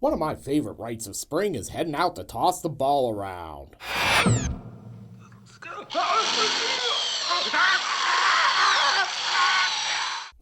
One of my favorite rites of spring is heading out to toss the ball around.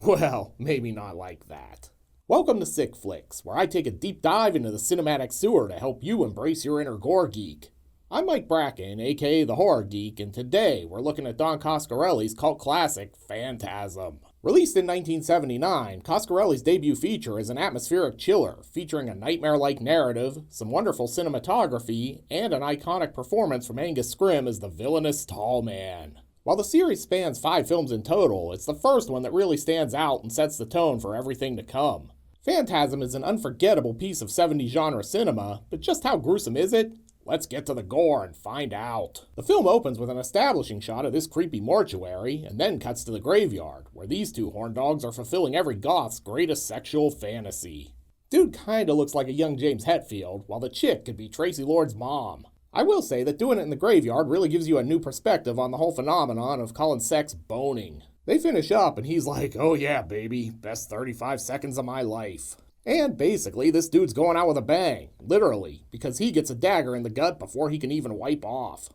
Well, maybe not like that. Welcome to Sick Flicks, where I take a deep dive into the cinematic sewer to help you embrace your inner gore geek. I'm Mike Bracken, aka the Horror Geek, and today we're looking at Don Coscarelli's cult classic, Phantasm. Released in 1979, Coscarelli's debut feature is an atmospheric chiller featuring a nightmare-like narrative, some wonderful cinematography, and an iconic performance from Angus Scrimm as the villainous tall man. While the series spans 5 films in total, it's the first one that really stands out and sets the tone for everything to come. Phantasm is an unforgettable piece of 70s genre cinema, but just how gruesome is it? Let's get to the gore and find out. The film opens with an establishing shot of this creepy mortuary, and then cuts to the graveyard, where these two horn dogs are fulfilling every goth's greatest sexual fantasy. Dude kinda looks like a young James Hetfield, while the chick could be Tracy Lord's mom. I will say that doing it in the graveyard really gives you a new perspective on the whole phenomenon of calling sex boning. They finish up and he's like, "Oh yeah, baby, best 35 seconds of my life." And basically, this dude's going out with a bang, literally, because he gets a dagger in the gut before he can even wipe off.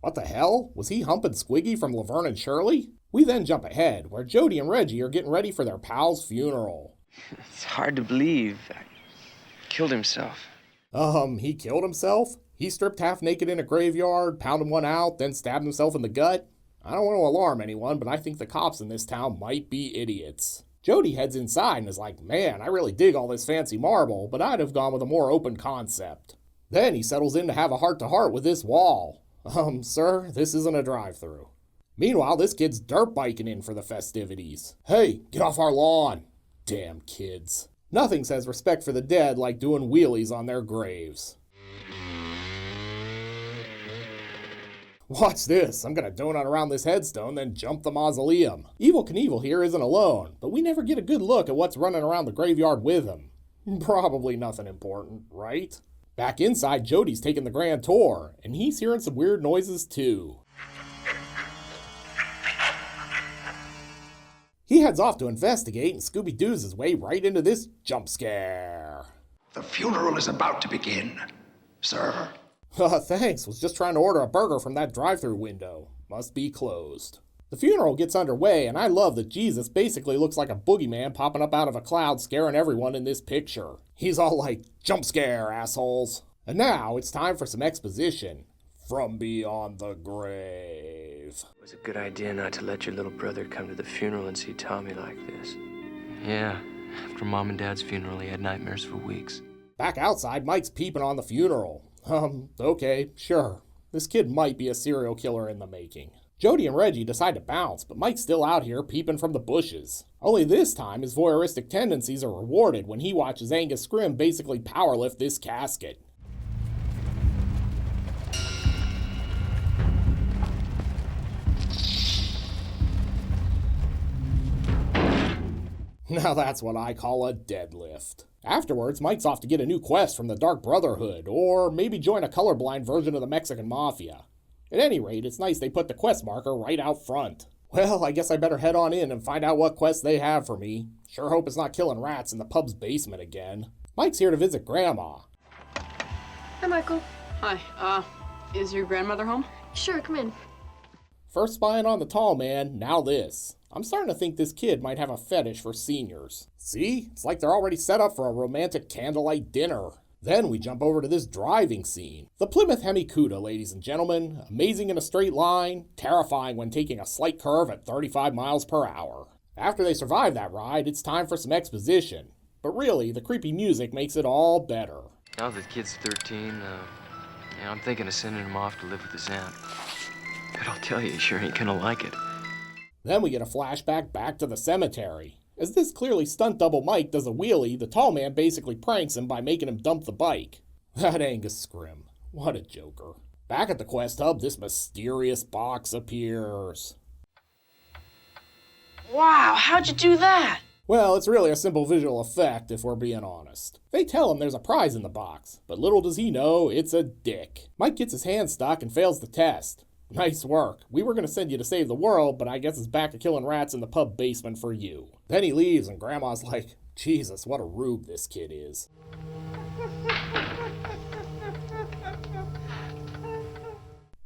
What the hell? Was he humping Squiggy from Laverne and Shirley? We then jump ahead, where Jody and Reggie are getting ready for their pal's funeral. It's hard to believe. Killed himself. He killed himself? He stripped half naked in a graveyard, pounded one out, then stabbed himself in the gut? I don't want to alarm anyone, but I think the cops in this town might be idiots. Jody heads inside and is like, "Man, I really dig all this fancy marble, but I'd have gone with a more open concept." Then he settles in to have a heart-to-heart with this wall. Sir, this isn't a drive-thru. Meanwhile, this kid's dirt biking in for the festivities. Hey, get off our lawn. Damn kids. Nothing says respect for the dead like doing wheelies on their graves. Watch this, I'm gonna donut around this headstone, then jump the mausoleum. Evel Knievel here isn't alone, but we never get a good look at what's running around the graveyard with him. Probably nothing important, right? Back inside, Jody's taking the grand tour, and he's hearing some weird noises too. He heads off to investigate and Scooby-Doo's his way right into this jump scare. The funeral is about to begin, sir. Thanks, was just trying to order a burger from that drive-thru window. Must be closed. The funeral gets underway, and I love that Jesus basically looks like a boogeyman popping up out of a cloud scaring everyone in this picture. He's all like, "Jump scare, assholes." And now it's time for some exposition from beyond the grave. It was a good idea not to let your little brother come to the funeral and see Tommy like this. Yeah, after Mom and Dad's funeral, he had nightmares for weeks. Back outside, Mike's peeping on the funeral. Okay, sure. This kid might be a serial killer in the making. Jody and Reggie decide to bounce, but Mike's still out here peeping from the bushes. Only this time, his voyeuristic tendencies are rewarded when he watches Angus Scrimm basically powerlift this casket. Now that's what I call a deadlift. Afterwards, Mike's off to get a new quest from the Dark Brotherhood, or maybe join a colorblind version of the Mexican Mafia. At any rate, it's nice they put the quest marker right out front. Well, I guess I better head on in and find out what quest they have for me. Sure hope it's not killing rats in the pub's basement again. Mike's here to visit Grandma. Hi, Michael. Hi, is your grandmother home? Sure, come in. First spying on the tall man, now this. I'm starting to think this kid might have a fetish for seniors. See? It's like they're already set up for a romantic candlelight dinner. Then we jump over to this driving scene. The Plymouth Hemi-Cuda, ladies and gentlemen. Amazing in a straight line, terrifying when taking a slight curve at 35 miles per hour. After they survive that ride, it's time for some exposition. But really, the creepy music makes it all better. Now that the kid's 13, I'm thinking of sending him off to live with his aunt. But I'll tell you, he sure ain't gonna like it. Then we get a flashback back to the cemetery. As this clearly stunt double Mike does a wheelie, the tall man basically pranks him by making him dump the bike. That Angus Scrimm. What a joker. Back at the quest hub, this mysterious box appears. Wow, how'd you do that? Well, it's really a simple visual effect, if we're being honest. They tell him there's a prize in the box, but little does he know, it's a dick. Mike gets his hand stuck and fails the test. Nice work. We were going to send you to save the world, but I guess it's back to killing rats in the pub basement for you. Then he leaves and Grandma's like, Jesus, what a rube this kid is.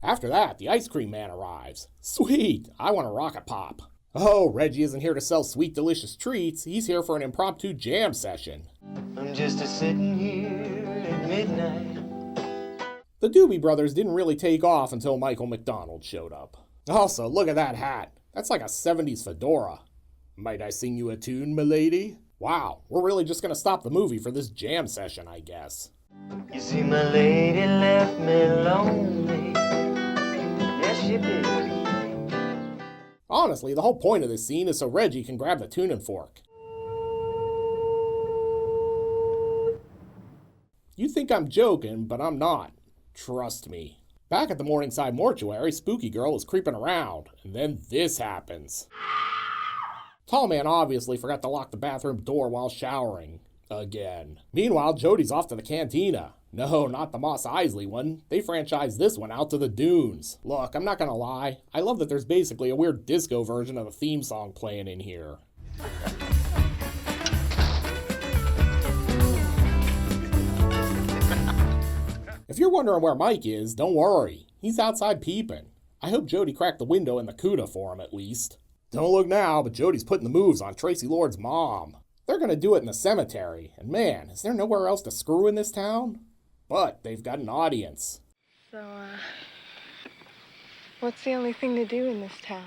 After that, the ice cream man arrives. Sweet, I want a rocket pop. Oh, Reggie isn't here to sell sweet, delicious treats. He's here for an impromptu jam session. I'm just a-sitting here at midnight. The Doobie Brothers didn't really take off until Michael McDonald showed up. Also, look at that hat. That's like a 70s fedora. Might I sing you a tune, milady? Wow, we're really just gonna stop the movie for this jam session, I guess. You see, my lady left me lonely. Yes, she did. Honestly, the whole point of this scene is so Reggie can grab the tuning fork. You think I'm joking, but I'm not. Trust me. Back at the Morningside Mortuary, Spooky Girl is creeping around, and then this happens. Tall Man obviously forgot to lock the bathroom door while showering. Again. Meanwhile, Jody's off to the cantina. No, not the Mos Eisley one. They franchised this one out to the dunes. Look, I'm not gonna lie. I love that there's basically a weird disco version of the theme song playing in here. If you're wondering where Mike is, don't worry. He's outside peeping. I hope Jody cracked the window in the CUDA for him at least. Don't look now, but Jody's putting the moves on Tracy Lord's mom. They're gonna do it in the cemetery, and man, is there nowhere else to screw in this town? But they've got an audience. So, what's the only thing to do in this town?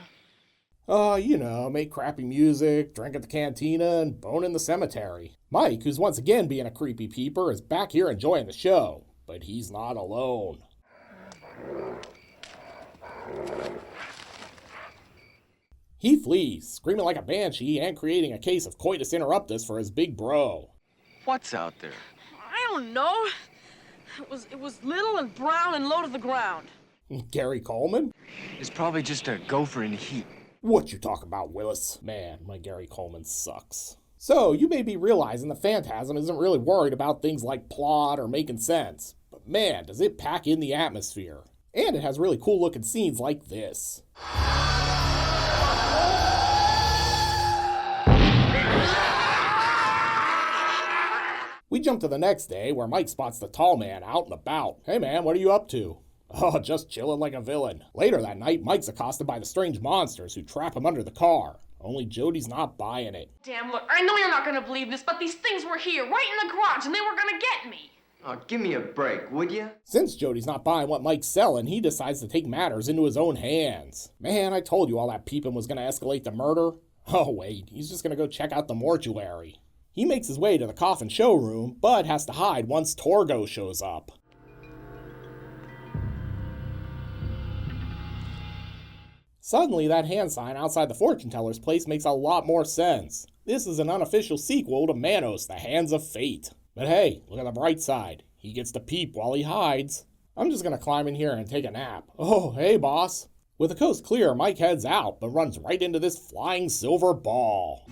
You know, make crappy music, drink at the cantina, and bone in the cemetery. Mike, who's once again being a creepy peeper, is back here enjoying the show. But he's not alone. He flees, screaming like a banshee and creating a case of coitus interruptus for his big bro. What's out there? I don't know. It was little and brown and low to the ground. Gary Coleman? It's probably just a gopher in heat. What you talk about, Willis? Man, my Gary Coleman sucks. So, you may be realizing the Phantasm isn't really worried about things like plot or making sense. But man, does it pack in the atmosphere. And it has really cool looking scenes like this. We jump to the next day where Mike spots the tall man out and about. Hey man, what are you up to? Oh, just chilling like a villain. Later that night, Mike's accosted by the strange monsters who trap him under the car. Only Jody's not buying it. Damn, look, I know you're not gonna believe this, but these things were here, right in the garage, and they were gonna get me. Oh, give me a break, would ya? Since Jody's not buying what Mike's selling, he decides to take matters into his own hands. Man, I told you all that peeping was gonna escalate to murder. Oh wait, he's just gonna go check out the mortuary. He makes his way to the coffin showroom, but has to hide once Torgo shows up. Suddenly, that hand sign outside the fortune teller's place makes a lot more sense. This is an unofficial sequel to Manos, The Hands of Fate. But hey, look at the bright side. He gets to peep while he hides. I'm just gonna climb in here and take a nap. Oh, hey boss. With the coast clear, Mike heads out, but runs right into this flying silver ball.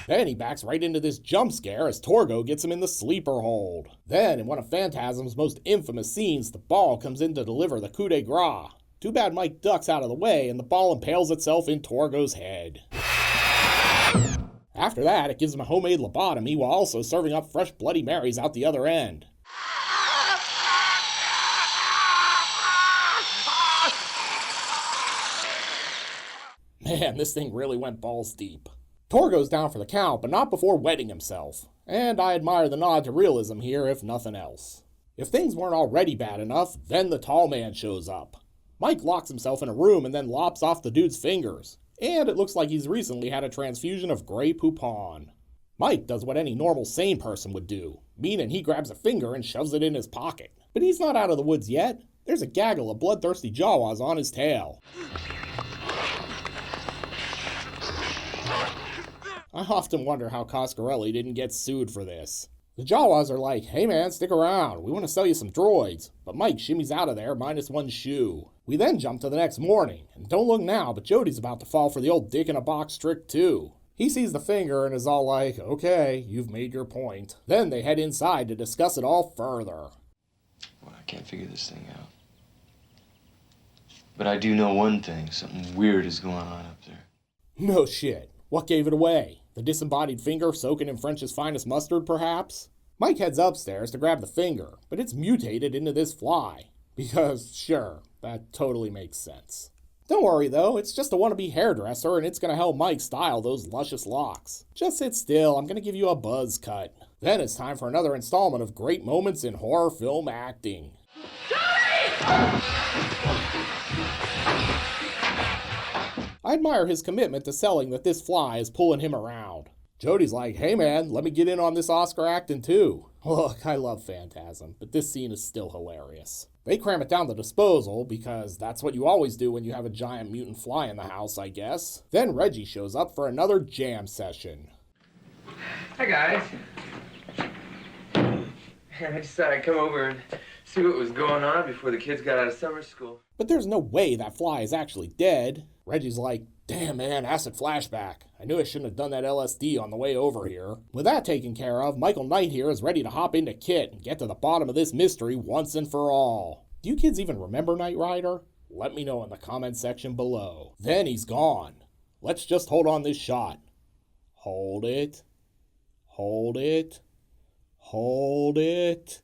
Then he backs right into this jump scare as Torgo gets him in the sleeper hold. Then, in one of Phantasm's most infamous scenes, the ball comes in to deliver the coup de grace. Too bad Mike ducks out of the way and the ball impales itself in Torgo's head. After that, it gives him a homemade lobotomy while also serving up fresh Bloody Marys out the other end. Man, this thing really went balls deep. Torgo's down for the count, but not before wetting himself. And I admire the nod to realism here, if nothing else. If things weren't already bad enough, then the tall man shows up. Mike locks himself in a room and then lops off the dude's fingers. And it looks like he's recently had a transfusion of Grey Poupon. Mike does what any normal sane person would do, meaning he grabs a finger and shoves it in his pocket. But he's not out of the woods yet. There's a gaggle of bloodthirsty Jawas on his tail. I often wonder how Coscarelli didn't get sued for this. The Jawas are like, hey man, stick around, we want to sell you some droids. But Mike shimmies out of there minus one shoe. We then jump to the next morning, and don't look now, but Jody's about to fall for the old dick in a box trick too. He sees the finger and is all like, okay, you've made your point. Then they head inside to discuss it all further. Well, I can't figure this thing out. But I do know one thing. Something weird is going on up there. No shit. What gave it away? The disembodied finger soaking in French's finest mustard, perhaps? Mike heads upstairs to grab the finger, but it's mutated into this fly. Because, sure, that totally makes sense. Don't worry though, it's just a wannabe hairdresser and it's gonna help Mike style those luscious locks. Just sit still, I'm gonna give you a buzz cut. Then it's time for another installment of great moments in horror film acting. I admire his commitment to selling that this fly is pulling him around. Jody's like, hey man, let me get in on this Oscar acting too. Look, I love Phantasm, but this scene is still hilarious. They cram it down the disposal, because that's what you always do when you have a giant mutant fly in the house, I guess. Then Reggie shows up for another jam session. Hi guys. I just thought I'd come over and see what was going on before the kids got out of summer school. But there's no way that fly is actually dead. Reggie's like, damn man, acid flashback. I knew I shouldn't have done that LSD on the way over here. With that taken care of, Michael Knight here is ready to hop into Kit and get to the bottom of this mystery once and for all. Do you kids even remember Knight Rider? Let me know in the comment section below. Then he's gone. Let's just hold on this shot. Hold it. Hold it. Hold it.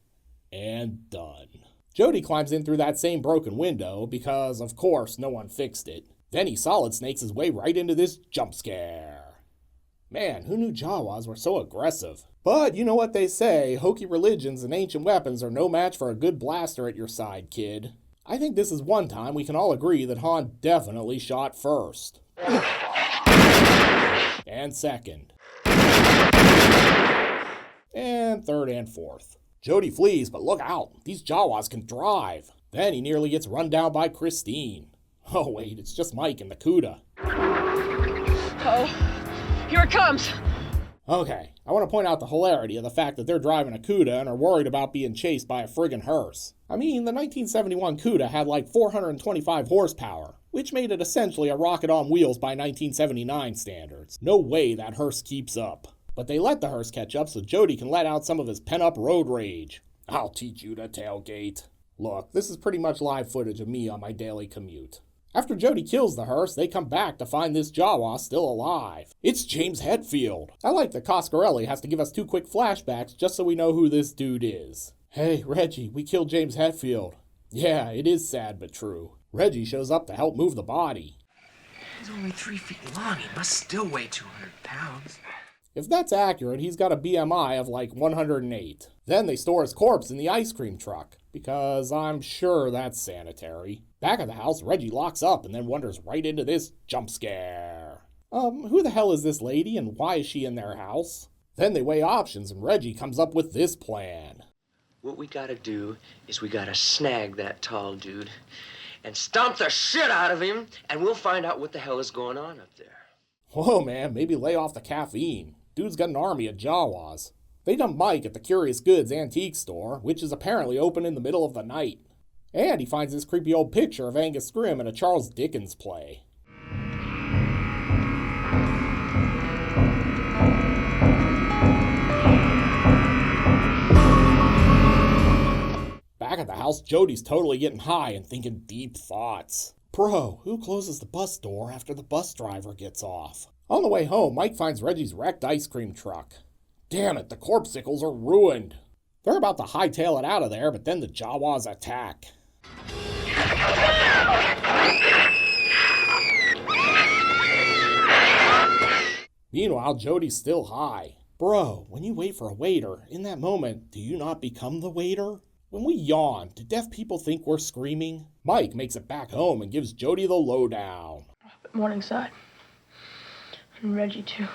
And done. Jody climbs in through that same broken window because, of course, no one fixed it. Then he solid snakes his way right into this jump scare. Man, who knew Jawas were so aggressive? But you know what they say, hokey religions and ancient weapons are no match for a good blaster at your side, kid. I think this is one time we can all agree that Han definitely shot first. And second. And third and fourth. Jody flees, but look out, these Jawas can drive. Then he nearly gets run down by Christine. Oh wait, it's just Mike and the Cuda. Oh, here it comes. Okay, I want to point out the hilarity of the fact that they're driving a Cuda and are worried about being chased by a friggin' hearse. I mean, the 1971 Cuda had like 425 horsepower, which made it essentially a rocket on wheels by 1979 standards. No way that hearse keeps up. But they let the hearse catch up so Jody can let out some of his pent-up road rage. I'll teach you to tailgate. Look, this is pretty much live footage of me on my daily commute. After Jody kills the hearse, they come back to find this Jawa still alive. It's James Hetfield. I like that Coscarelli has to give us 2 quick flashbacks just so we know who this dude is. Hey, Reggie, we killed James Hetfield. Yeah, it is sad but true. Reggie shows up to help move the body. He's only 3 feet long. He must still weigh 200 pounds. If that's accurate, he's got a BMI of like 108. Then they store his corpse in the ice cream truck, because I'm sure that's sanitary. Back at the house, Reggie locks up and then wanders right into this jump scare. Who the hell is this lady and why is she in their house? Then they weigh options and Reggie comes up with this plan. What we gotta do is we gotta snag that tall dude and stomp the shit out of him, and we'll find out what the hell is going on up there. Whoa man, maybe lay off the caffeine. Dude's got an army of Jawas. They dump Mike at the Curious Goods antique store, which is apparently open in the middle of the night. And he finds this creepy old picture of Angus Scrimm in a Charles Dickens play. Back at the house, Jody's totally getting high and thinking deep thoughts. Bro, who closes the bus door after the bus driver gets off? On the way home, Mike finds Reggie's wrecked ice cream truck. Damn it, the corpsicles are ruined. They're about to hightail it out of there, but then the Jawas attack. Meanwhile, Jody's still high. Bro, when you wait for a waiter, in that moment, do you not become the waiter? When we yawn, do deaf people think we're screaming? Mike makes it back home and gives Jody the lowdown. Morningside. And Reggie, too.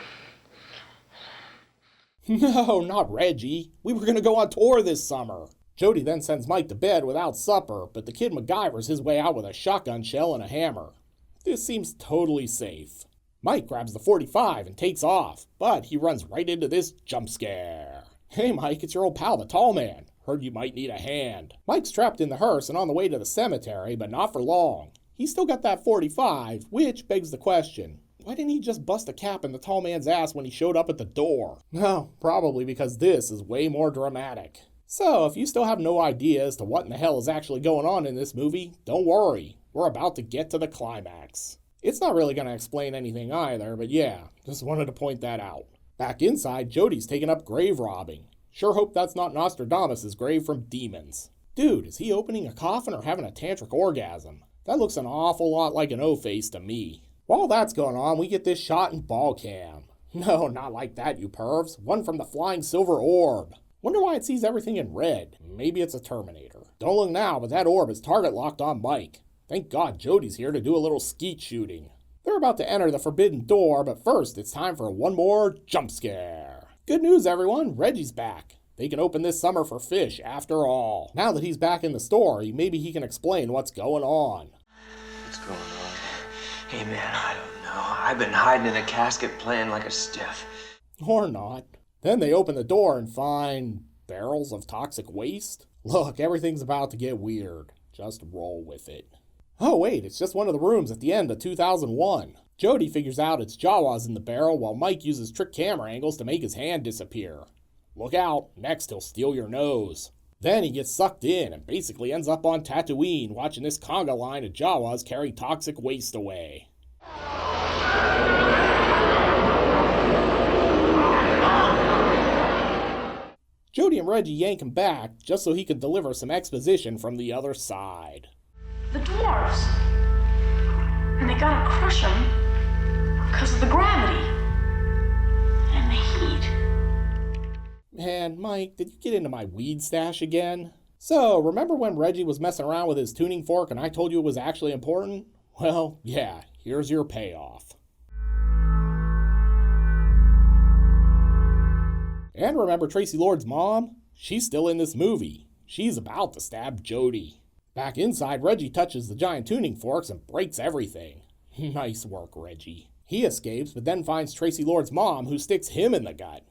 No, not Reggie. We were gonna go on tour this summer. Jody then sends Mike to bed without supper, but the kid MacGyvers his way out with a shotgun shell and a hammer. This seems totally safe. Mike grabs the .45 and takes off, but he runs right into this jump scare. Hey Mike, it's your old pal, the tall man. Heard you might need a hand. Mike's trapped in the hearse and on the way to the cemetery, but not for long. He's still got that .45, which begs the question, why didn't he just bust a cap in the tall man's ass when he showed up at the door? No, probably because this is way more dramatic. So, if you still have no idea as to what in the hell is actually going on in this movie, don't worry. We're about to get to the climax. It's not really going to explain anything either, but yeah, just wanted to point that out. Back inside, Jody's taking up grave robbing. Sure hope that's not Nostradamus' grave from Demons. Dude, is he opening a coffin or having a tantric orgasm? That looks an awful lot like an O-face to me. While that's going on, we get this shot in ball cam. No, not like that, you pervs. One from the flying silver orb. Wonder why it sees everything in red. Maybe it's a Terminator. Don't look now, but that orb is target locked on Mike. Thank God Jody's here to do a little skeet shooting. They're about to enter the forbidden door, but first it's time for one more jump scare. Good news, everyone. Reggie's back. They can open this summer for fish after all. Now that he's back in the story, maybe he can explain what's going on. What's going on? Hey, man, I don't know. I've been hiding in a casket playing like a stiff. Or not. Then they open the door and find barrels of toxic waste. Look, everything's about to get weird. Just roll with it. Oh wait, it's just one of the rooms at the end of 2001. Jody figures out it's Jawa's in the barrel while Mike uses trick camera angles to make his hand disappear. Look out, next he'll steal your nose. Then he gets sucked in and basically ends up on Tatooine watching this conga line of Jawas carry toxic waste away. Jody and Reggie yank him back just so he could deliver some exposition from the other side. The dwarves. And they gotta crush them because of the gravity. And the heat. Man, Mike, did you get into my weed stash again? So, remember when Reggie was messing around with his tuning fork and I told you it was actually important? Well, yeah, here's your payoff. And remember Tracy Lord's mom? She's still in this movie. She's about to stab Jody. Back inside, Reggie touches the giant tuning forks and breaks everything. Nice work, Reggie. He escapes, but then finds Tracy Lord's mom, who sticks him in the gut.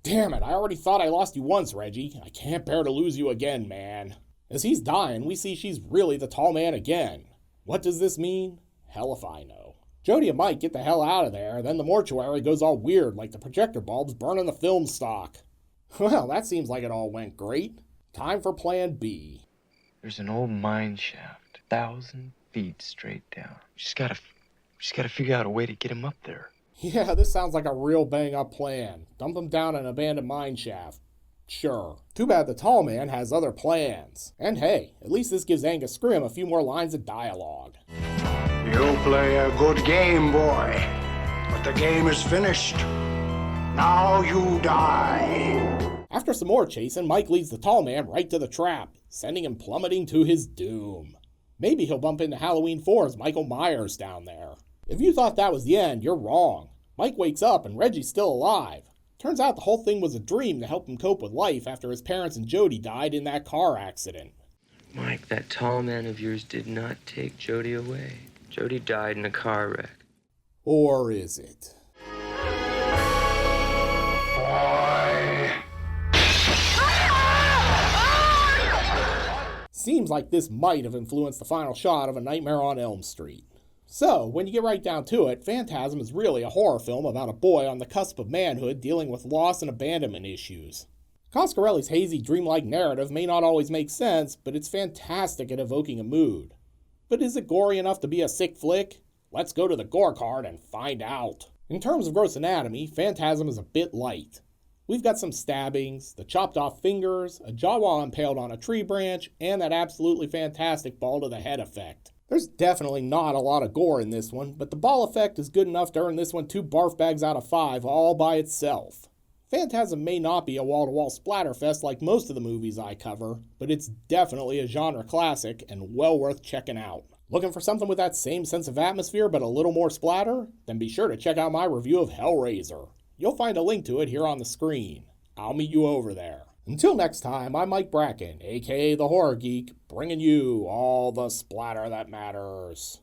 Damn it, I already thought I lost you once, Reggie. I can't bear to lose you again, man. As he's dying, we see she's really the tall man again. What does this mean? Hell if I know. Jody and Mike get the hell out of there, then the mortuary goes all weird like the projector bulbs burning the film stock. Well, that seems like it all went great. Time for plan B. There's an old mine shaft, 1,000 feet straight down. Just gotta figure out a way to get him up there. Yeah, this sounds like a real bang-up plan. Dump him down an abandoned mine shaft. Sure. Too bad the tall man has other plans. And hey, at least this gives Angus Scrimm a few more lines of dialogue. You play a good game, boy. But the game is finished. Now you die. After some more chasing, Mike leads the tall man right to the trap, sending him plummeting to his doom. Maybe he'll bump into Halloween 4's Michael Myers down there. If you thought that was the end, you're wrong. Mike wakes up and Reggie's still alive. Turns out the whole thing was a dream to help him cope with life after his parents and Jody died in that car accident. Mike, that tall man of yours did not take Jody away. Jody died in a car wreck. Or is it? Boy. Seems like this might have influenced the final shot of A Nightmare on Elm Street. So, when you get right down to it, Phantasm is really a horror film about a boy on the cusp of manhood dealing with loss and abandonment issues. Coscarelli's hazy, dreamlike narrative may not always make sense, but it's fantastic at evoking a mood. But is it gory enough to be a sick flick? Let's go to the gore card and find out. In terms of gross anatomy, Phantasm is a bit light. We've got some stabbings, the chopped off fingers, a Jawa impaled on a tree branch, and that absolutely fantastic ball to the head effect. There's definitely not a lot of gore in this one, but the ball effect is good enough to earn this one 2 barf bags out of 5 all by itself. Phantasm may not be a wall-to-wall splatterfest like most of the movies I cover, but it's definitely a genre classic and well worth checking out. Looking for something with that same sense of atmosphere but a little more splatter? Then be sure to check out my review of Hellraiser. You'll find a link to it here on the screen. I'll meet you over there. Until next time, I'm Mike Bracken, aka The Horror Geek, bringing you all the splatter that matters.